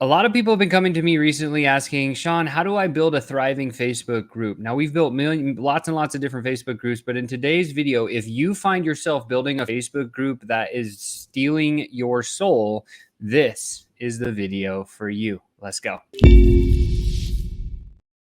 A lot of people have been coming to me recently asking, Sean, how do I build a thriving Facebook group? Now, we've built lots and lots of different Facebook groups, but in today's video, if you find yourself building a Facebook group that is stealing your soul, this is the video for you. Let's go.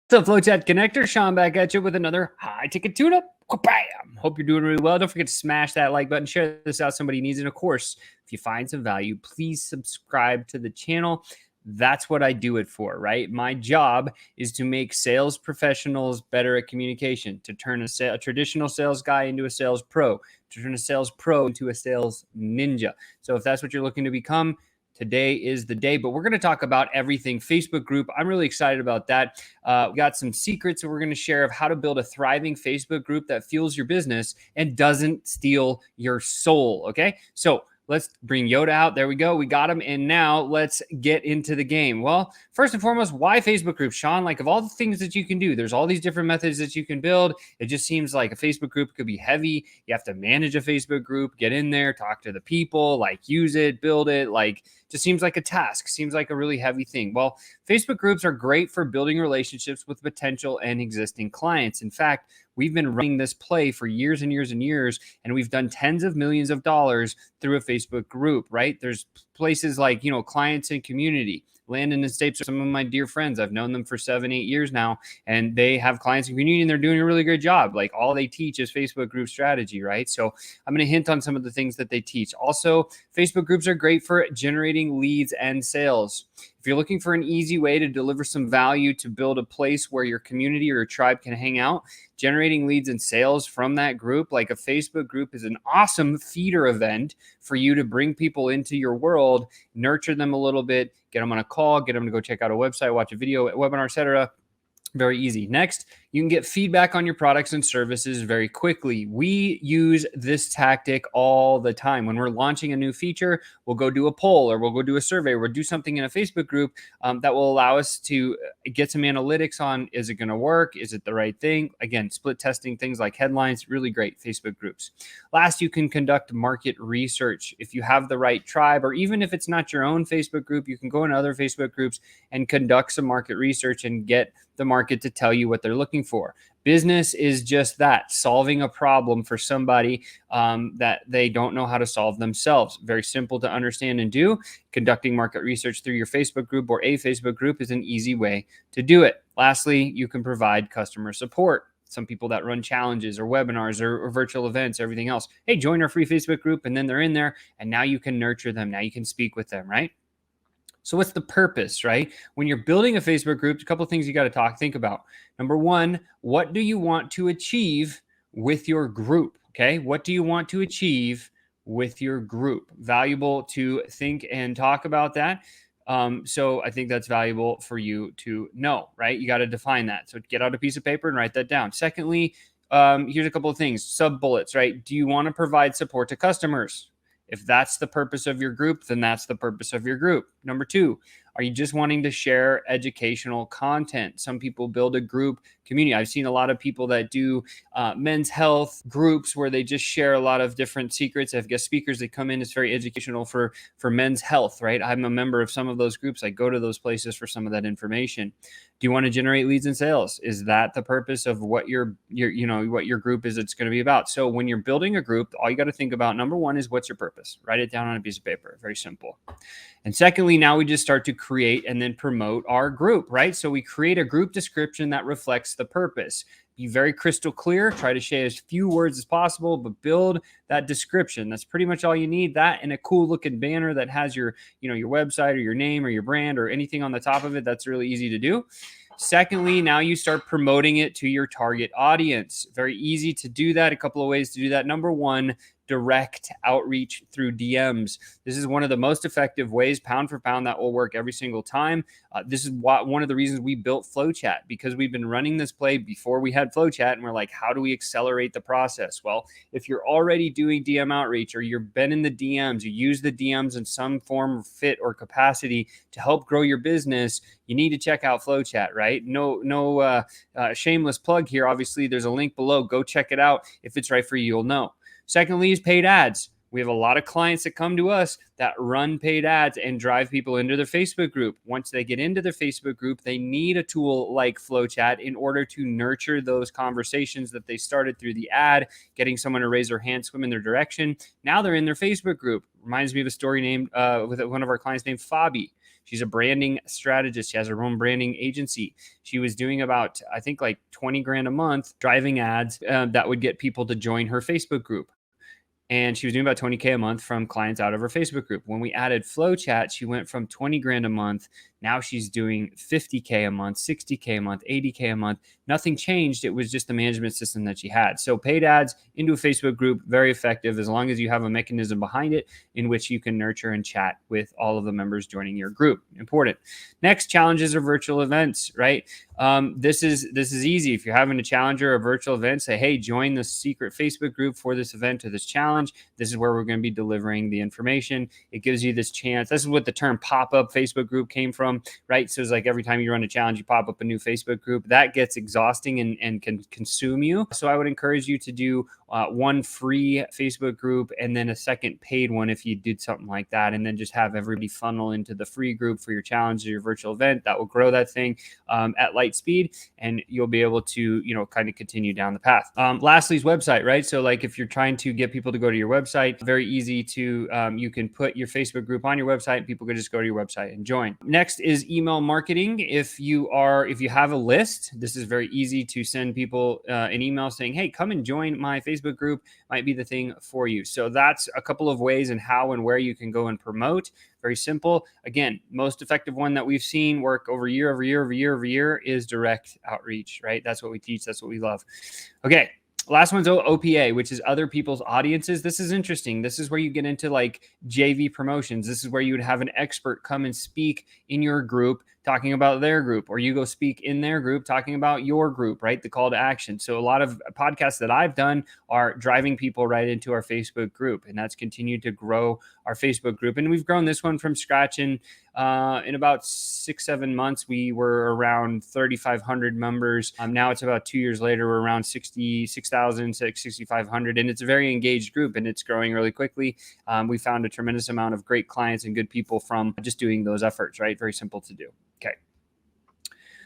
What's up, FlowChat Connector? Sean back at you with another high ticket tune-up. Bam! Hope you're doing really well. Don't forget to smash that like button, share this out. Somebody needs it. Of course, if you find some value, please subscribe to the channel. That's what I do it for, right? My job is to make sales professionals better at communication, to turn a traditional sales guy into a sales pro, to turn a sales pro into a sales ninja. So if that's what you're looking to become, today is the day. But we're going to talk about everything Facebook group. I'm really excited about that. We got some secrets that we're going to share of how to build a thriving Facebook group that fuels your business and doesn't steal your soul. Okay, so let's bring Yoda out. There we go. We got him. And now let's get into the game. Well, first and foremost, why Facebook groups? Sean, like of all the things that you can do, there's all these different methods that you can build. It just seems like a Facebook group could be heavy. You have to manage a Facebook group, get in there, talk to the people, like use it, build it, like just seems like a task, seems like a really heavy thing. Well, Facebook groups are great for building relationships with potential and existing clients. In fact, we've been running this play for years and years and years, and we've done tens of millions of dollars through a Facebook group, right? There's places like, Clients and Community. Landon and Stapes are some of my dear friends. I've known them for 7-8 years now, and they have clients and community, and they're doing a really great job. Like all they teach is Facebook group strategy, right? So I'm going to hint on some of the things that they teach. Also, Facebook groups are great for generating leads and sales. If you're looking for an easy way to deliver some value to build a place where your community or your tribe can hang out, generating leads and sales from that group, like a Facebook group, is an awesome feeder event for you to bring people into your world, nurture them a little bit, get them on a call, get them to go check out a website, watch a video, a webinar, etc. Very easy. Next, you can get feedback on your products and services very quickly. We use this tactic all the time. When we're launching a new feature, we'll go do a poll or we'll go do a survey or we'll do something in a Facebook group that will allow us to get some analytics on, is it going to work? Is it the right thing? Again, split testing things like headlines, really great Facebook groups. Last, you can conduct market research. If you have the right tribe, or even if it's not your own Facebook group, you can go in other Facebook groups and conduct some market research and get the market to tell you what they're looking for. Business is just that, solving a problem for somebody that they don't know how to solve themselves. Very simple to understand and do. Conducting market research through your Facebook group or a Facebook group is an easy way to do it. Lastly, you can provide customer support. Some people that run challenges or webinars or virtual events, everything else. Hey, join our free Facebook group, and then they're in there, and now you can nurture them. Now you can speak with them, right? So what's the purpose, right? When you're building a Facebook group, a couple of things you got to think about. Number one, what do you want to achieve with your group? Okay, what do you want to achieve with your group? Valuable to think and talk about that. So I think that's valuable for you to know, right? You got to define that. So get out a piece of paper and write that down. Secondly, here's a couple of things, sub bullets, right? Do you want to provide support to customers? If that's the purpose of your group, then that's the purpose of your group. Number two, are you just wanting to share educational content? Some people build a group community. I've seen a lot of people that do men's health groups where they just share a lot of different secrets. I have guest speakers that come in. It's very educational for men's health, right? I'm a member of some of those groups. I go to those places for some of that information. Do you want to generate leads and sales? Is that the purpose of what your group is? It's going to be about. So when you're building a group, all you got to think about, number one, is what's your purpose? Write it down on a piece of paper. Very simple. And secondly, now we just start to create and then promote our group, right? So we create a group description that reflects the purpose. Be very crystal clear. Try to share as few words as possible, but build that description. That's pretty much all you need. That and a cool looking banner that has your website or your name or your brand or anything on the top of it. That's really easy to do. Secondly, now you start promoting it to your target audience. Very easy to do that. A couple of ways to do that. Number one, direct outreach through DMs. This is one of the most effective ways, pound for pound, that will work every single time. This is one of the reasons we built FlowChat, because we've been running this play before we had FlowChat, and we're like, how do we accelerate the process? Well, if you're already doing DM outreach, or you've been in the DMs, you use the DMs in some form, fit, or capacity to help grow your business, you need to check out FlowChat, right? No shameless plug here. Obviously, there's a link below. Go check it out. If it's right for you, you'll know. Secondly is paid ads. We have a lot of clients that come to us that run paid ads and drive people into their Facebook group. Once they get into their Facebook group, they need a tool like FlowChat in order to nurture those conversations that they started through the ad, getting someone to raise their hand, swim in their direction. Now they're in their Facebook group. Reminds me of a story named with one of our clients named Fabi. She's a branding strategist. She has her own branding agency. She was doing about, I think, like 20 grand a month driving ads that would get people to join her Facebook group. And she was doing about 20K a month from clients out of her Facebook group. When we added FlowChat, she went from 20 grand a month. Now she's doing 50K a month, 60K a month, 80K a month. Nothing changed. It was just the management system that she had. So paid ads into a Facebook group, very effective as long as you have a mechanism behind it in which you can nurture and chat with all of the members joining your group. Important. Next, challenges or virtual events, right? This is easy. If you're having a challenge or a virtual event, say, hey, join the secret Facebook group for this event or this challenge. This is where we're going to be delivering the information. It gives you this chance. This is what the term pop-up Facebook group came from, right? So it's like every time you run a challenge, you pop up a new Facebook group. That gets exhausting and can consume you. So I would encourage you to do one free Facebook group and then a second paid one if you did something like that, and then just have everybody funnel into the free group for your challenge or your virtual event. That will grow that thing at light speed, and you'll be able to, kind of continue down the path. Lastly is website, right? So like if you're trying to get people to go to your website, very easy to, you can put your Facebook group on your website and people can just go to your website and join. Next is email marketing. If you have a list, this is very easy to send people an email saying, hey, come and join my Facebook group, might be the thing for you. So that's a couple of ways and how and where you can go and promote. Very simple. Again, most effective one that we've seen work over year is direct outreach, right? That's what we teach. That's what we love. Okay. Last one's OPA, which is other people's audiences. This is interesting. This is where you get into like JV promotions. This is where you would have an expert come and speak in your group talking about their group, or you go speak in their group talking about your group, right? The call to action. So a lot of podcasts that I've done are driving people right into our Facebook group, and that's continued to grow our Facebook group. And we've grown this one from scratch in about 6-7 months. We were around 3,500 members. Now it's about 2 years later, we're around 66,000, 6,500, and it's a very engaged group and it's growing really quickly. We found a tremendous amount of great clients and good people from just doing those efforts, right? Very simple to do. Okay.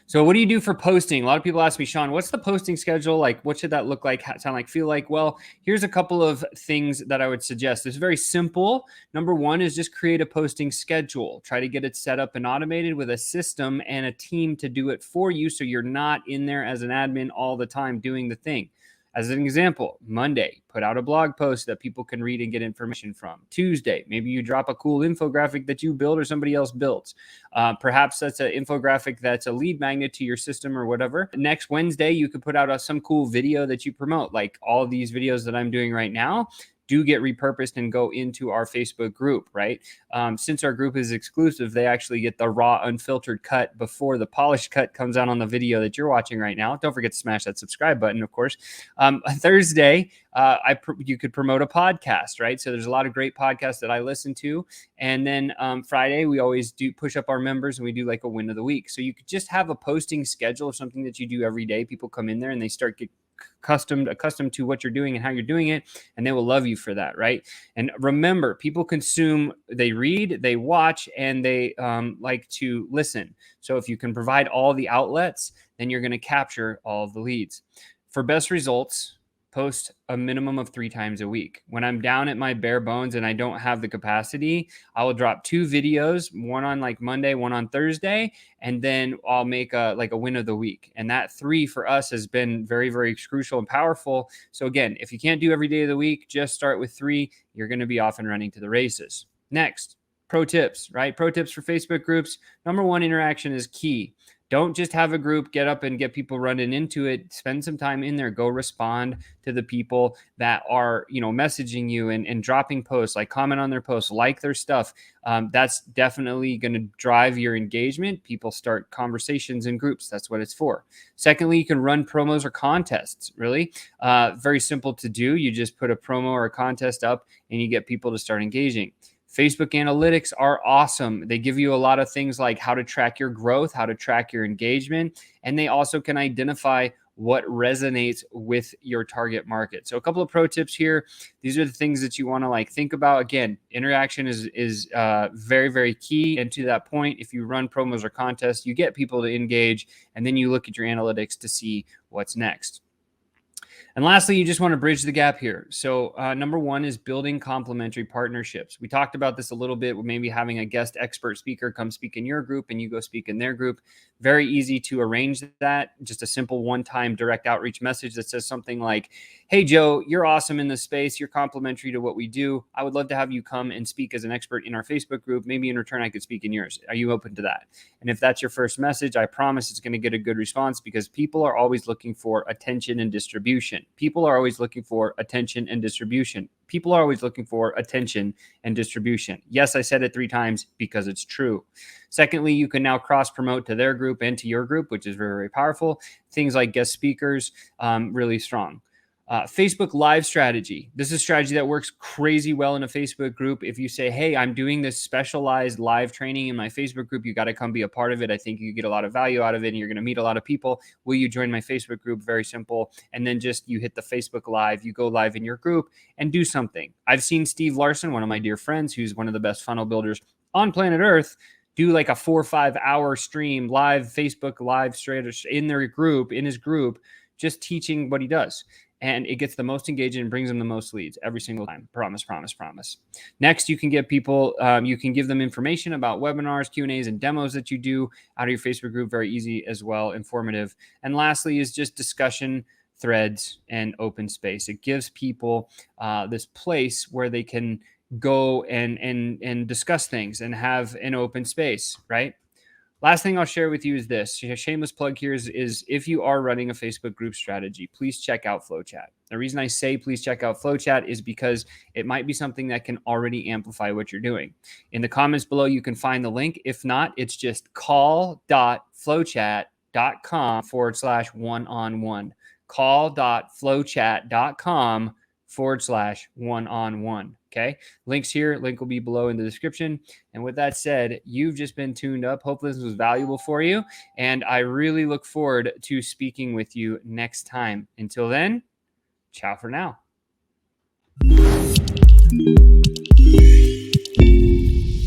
So what do you do for posting? A lot of people ask me, Sean, what's the posting schedule like? What should that look like, sound like, feel like? Well, here's a couple of things that I would suggest. It's very simple. Number one is just create a posting schedule. Try to get it set up and automated with a system and a team to do it for you, so you're not in there as an admin all the time doing the thing. As an example, Monday, put out a blog post that people can read and get information from. Tuesday, maybe you drop a cool infographic that you build or somebody else builds. Perhaps that's an infographic that's a lead magnet to your system or whatever. Next Wednesday, you could put out some cool video that you promote, like all of these videos that I'm doing right now do get repurposed and go into our Facebook group, right? Since our group is exclusive, they actually get the raw, unfiltered cut before the polished cut comes out on the video that you're watching right now. Don't forget to smash that subscribe button, of course. Thursday, you could promote a podcast, right? So there's a lot of great podcasts that I listen to. And then Friday, we always do push up our members and we do like a win of the week. So you could just have a posting schedule of something that you do every day. People come in there and they start get accustomed to what you're doing and how you're doing it, and they will love you for that, right? And remember, people consume, they read, they watch, and they like to listen. So if you can provide all the outlets, then you're going to capture all of the leads. For best results, post a minimum of 3 times a week. When I'm down at my bare bones and I don't have the capacity, I will drop 2 videos, one on like Monday, one on Thursday, and then I'll make a win of the week. And that 3 for us has been very, very crucial and powerful. So again, if you can't do every day of the week, just start with 3. You're going to be off and running to the races. Next, pro tips, right? Pro tips for Facebook groups. Number 1, interaction is key. Don't just have a group, get up and get people running into it. Spend some time in there. Go respond to the people that are, messaging you and dropping posts, like comment on their posts, like their stuff. That's definitely going to drive your engagement. People start conversations in groups. That's what it's for. Secondly, you can run promos or contests, really. Very simple to do. You just put a promo or a contest up and you get people to start engaging. Facebook analytics are awesome. They give you a lot of things like how to track your growth, how to track your engagement, and they also can identify what resonates with your target market. So a couple of pro tips here. These are the things that you want to like think about. Again, interaction is very, very key. And to that point, if you run promos or contests, you get people to engage, and then you look at your analytics to see what's next. And lastly, you just want to bridge the gap here. So number one is building complementary partnerships. We talked about this a little bit with maybe having a guest expert speaker come speak in your group and you go speak in their group. Very easy to arrange that. Just a simple one-time direct outreach message that says something like, hey, Joe, you're awesome in this space. You're complementary to what we do. I would love to have you come and speak as an expert in our Facebook group. Maybe in return, I could speak in yours. Are you open to that? And if that's your first message, I promise it's going to get a good response, because people are always looking for attention and distribution. People are always looking for attention and distribution. People are always looking for attention and distribution. Yes, I said it 3 times because it's true. Secondly, you can now cross promote to their group and to your group, which is very, very powerful. Things like guest speakers, really strong. Facebook live strategy. This is a strategy that works crazy well in a Facebook group. If you say, hey, I'm doing this specialized live training in my Facebook group, you got to come be a part of it. I think you get a lot of value out of it and you're going to meet a lot of people. Will you join my Facebook group? Very simple. And then just you hit the Facebook live, you go live in your group and do something. I've seen Steve Larson, one of my dear friends, who's one of the best funnel builders on planet Earth, do like a 4 or 5 hour stream live, Facebook live straight in their group, in his group, just teaching what he does. And it gets the most engagement and brings them the most leads every single time. Promise, promise, promise. Next, you can get people, you can give them information about webinars, Q&As, and demos that you do out of your Facebook group. Very easy as well, informative. And lastly is just discussion threads and open space. It gives people this place where they can go and discuss things and have an open space, right? Last thing I'll share with you is this. A shameless plug here is if you are running a Facebook group strategy, please check out FlowChat. The reason I say please check out FlowChat is because it might be something that can already amplify what you're doing. In the comments below, you can find the link. If not, it's just call.flowchat.com/one-on-one. Call.flowchat.com/one-on-one. Okay. Links here. Link will be below in the description. And with that said, you've just been tuned up. Hopefully this was valuable for you. And I really look forward to speaking with you next time. Until then, ciao for now.